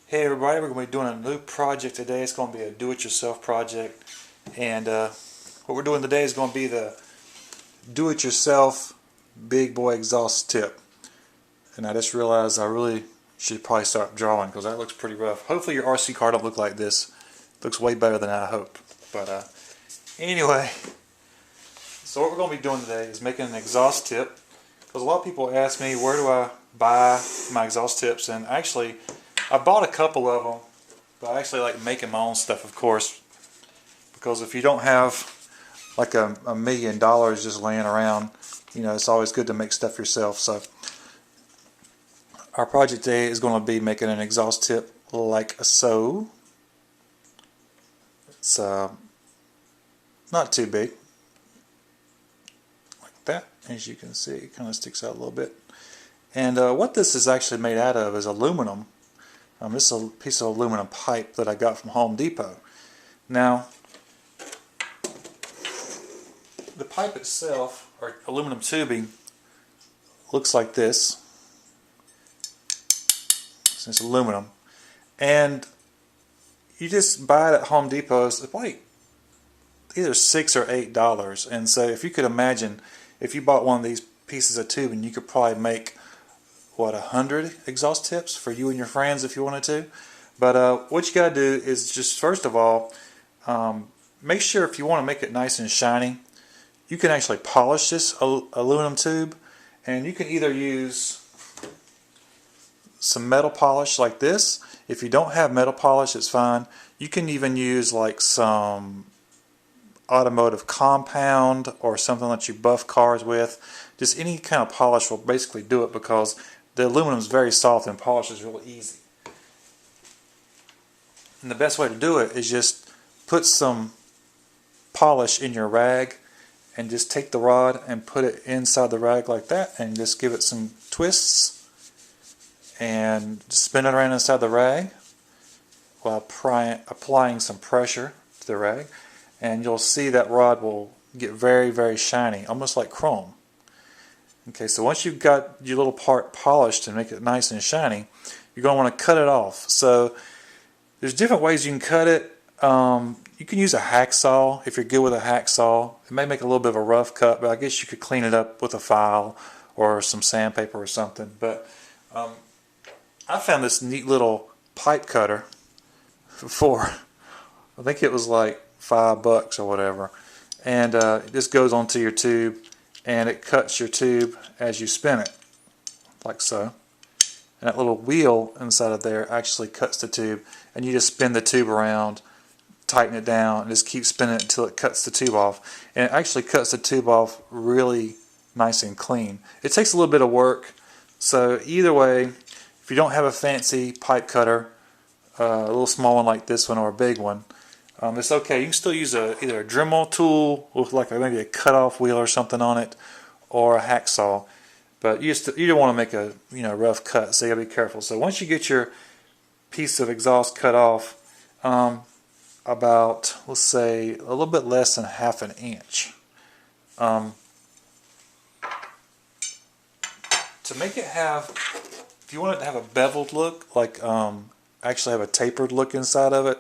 Hey everybody, we're going to be doing a new project today. It's going to be a do-it-yourself project, and what we're doing today is going to be the do-it-yourself big boy exhaust tip. And I just realized I really should probably start drawing because that looks pretty rough. Hopefully your RC car don't look like this. It looks way better than I hope. But anyway, so what we're going to be doing today is making an exhaust tip, because a lot of people ask me where do I buy my exhaust tips, and actually I bought a couple of them, but I actually like making my own stuff, of course, because if you don't have like $1 million just laying around, you know, it's always good to make stuff yourself. So our project today is going to be making an exhaust tip like so. It's not too big, like that. As you can see, it kind of sticks out a little bit. And what this is actually made out of is aluminum. This is a piece of aluminum pipe that I got from Home Depot. Now, the pipe itself, or aluminum tubing, looks like this. It's aluminum. And you just buy it at Home Depot. It's like either $6 or $8. And so if you could imagine, if you bought one of these pieces of tubing, you could probably make what, 100 exhaust tips for you and your friends if you wanted to. But what you got to do is just, first of all, make sure if you want to make it nice and shiny, you can actually polish this aluminum tube, and you can either use some metal polish like this. If you don't have metal polish, it's fine. You can even use like some automotive compound or something that you buff cars with. Just any kind of polish will basically do it, because the aluminum is very soft and polish is really easy. And the best way to do it is just put some polish in your rag and just take the rod and put it inside the rag like that, and just give it some twists and spin it around inside the rag while applying some pressure to the rag, and you'll see that rod will get very, very shiny, almost like chrome. Okay, so once you've got your little part polished and make it nice and shiny, you're going to want to cut it off. So there's different ways you can cut it. You can use a hacksaw if you're good with a hacksaw. It may make a little bit of a rough cut, but I guess you could clean it up with a file or some sandpaper or something. But I found this neat little pipe cutter for, I think it was like $5 or whatever. And it just goes onto your tube, and it cuts your tube as you spin it, like so. And that little wheel inside of there actually cuts the tube, and you just spin the tube around, tighten it down, and just keep spinning it until it cuts the tube off. And it actually cuts the tube off really nice and clean. It takes a little bit of work, so either way, if you don't have a fancy pipe cutter, a little small one like this one or a big one, it's okay. You can still use either a Dremel tool with like maybe a cut-off wheel or something on it, or a hacksaw. But you don't want to make a rough cut, so you gotta be careful. So once you get your piece of exhaust cut off, about, let's say, a little bit less than ½ an inch, to make it have, if you want it to have a beveled look, like actually have a tapered look inside of it.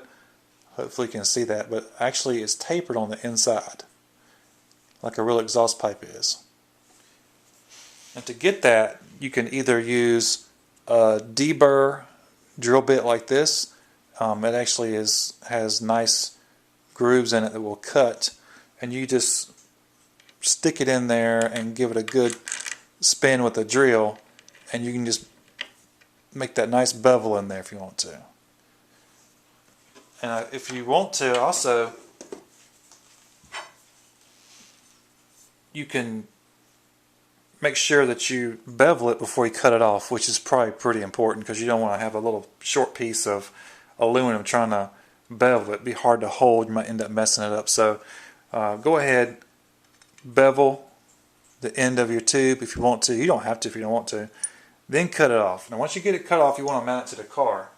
Hopefully you can see that, but actually it's tapered on the inside, like a real exhaust pipe is. And to get that, you can either use a deburr drill bit like this. It actually has nice grooves in it that will cut, and you just stick it in there and give it a good spin with the drill, and you can just make that nice bevel in there if you want to. And if you want to, also, you can make sure that you bevel it before you cut it off, which is probably pretty important, because you don't want to have a little short piece of aluminum trying to bevel it. It'd be hard to hold. You might end up messing it up. So go ahead, bevel the end of your tube if you want to. You don't have to if you don't want to. Then cut it off. Now once you get it cut off, you want to mount it to the car.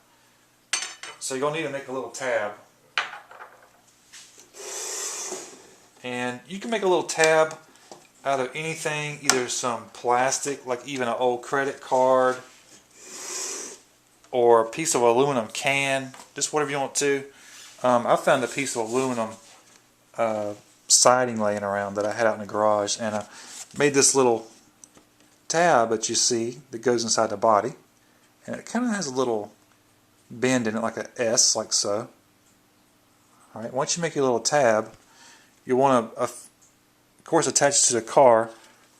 So you're going to need to make a little tab. And you can make a little tab out of anything, either some plastic, like even an old credit card, or a piece of aluminum can, just whatever you want to. I found a piece of aluminum siding laying around that I had out in the garage, and I made this little tab that you see that goes inside the body, and it kind of has a little bend in it like a S, like so. Alright, once you make your little tab, you want to of course attach it to the car,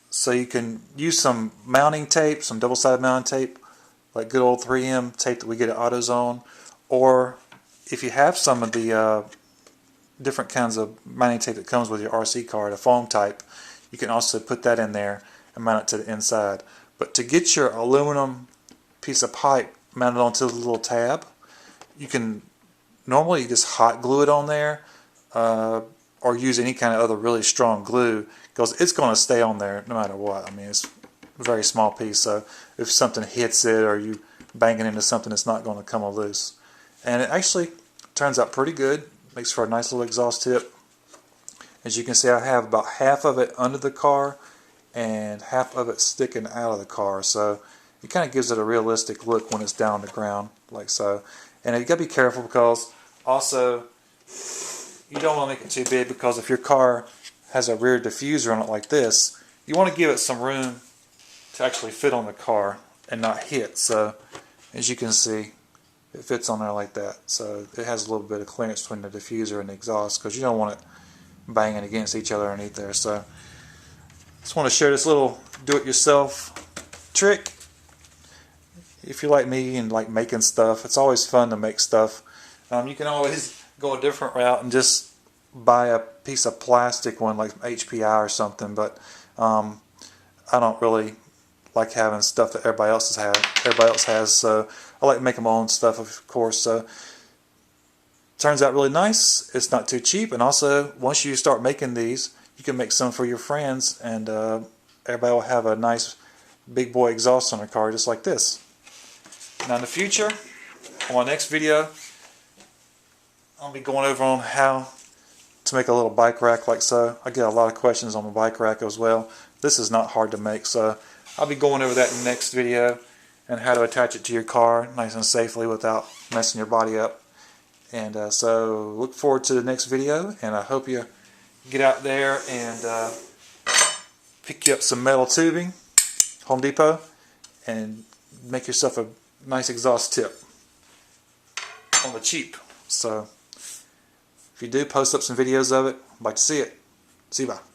so you can use some mounting tape, some double-sided mounting tape, like good old 3M tape that we get at AutoZone, or if you have some of the different kinds of mounting tape that comes with your RC car, the foam type, you can also put that in there and mount it to the inside. But to get your aluminum piece of pipe mounted onto the little tab, you can normally just hot glue it on there, or use any kind of other really strong glue, because it's going to stay on there no matter what. I mean, it's a very small piece, so if something hits it or you bang it into something, it's not going to come loose. And it actually turns out pretty good. Makes for a nice little exhaust tip. As you can see, I have about half of it under the car and half of it sticking out of the car, so it kind of gives it a realistic look when it's down on the ground, like so. And you got to be careful, because also you don't want to make it too big, because if your car has a rear diffuser on it like this, you want to give it some room to actually fit on the car and not hit. So as you can see, it fits on there like that. So it has a little bit of clearance between the diffuser and the exhaust, because you don't want it banging against each other underneath there. So just want to share this little do-it-yourself trick. If you're like me and like making stuff, it's always fun to make stuff. You can always go a different route and just buy a piece of plastic one like HPI or something, but I don't really like having stuff that everybody else has, so I like to make my own stuff, of course. So turns out really nice. It's not too cheap, and also once you start making these, you can make some for your friends, and everybody will have a nice big boy exhaust on their car just like this. Now in the future, on my next video, I'll be going over on how to make a little bike rack like so. I get a lot of questions on the bike rack as well. This is not hard to make, so I'll be going over that in the next video, and how to attach it to your car nice and safely without messing your body up. And so look forward to the next video, and I hope you get out there and pick you up some metal tubing, Home Depot, and make yourself a nice exhaust tip on the cheap. So if you do, post up some videos of it. I'd like to see it. See you, bye.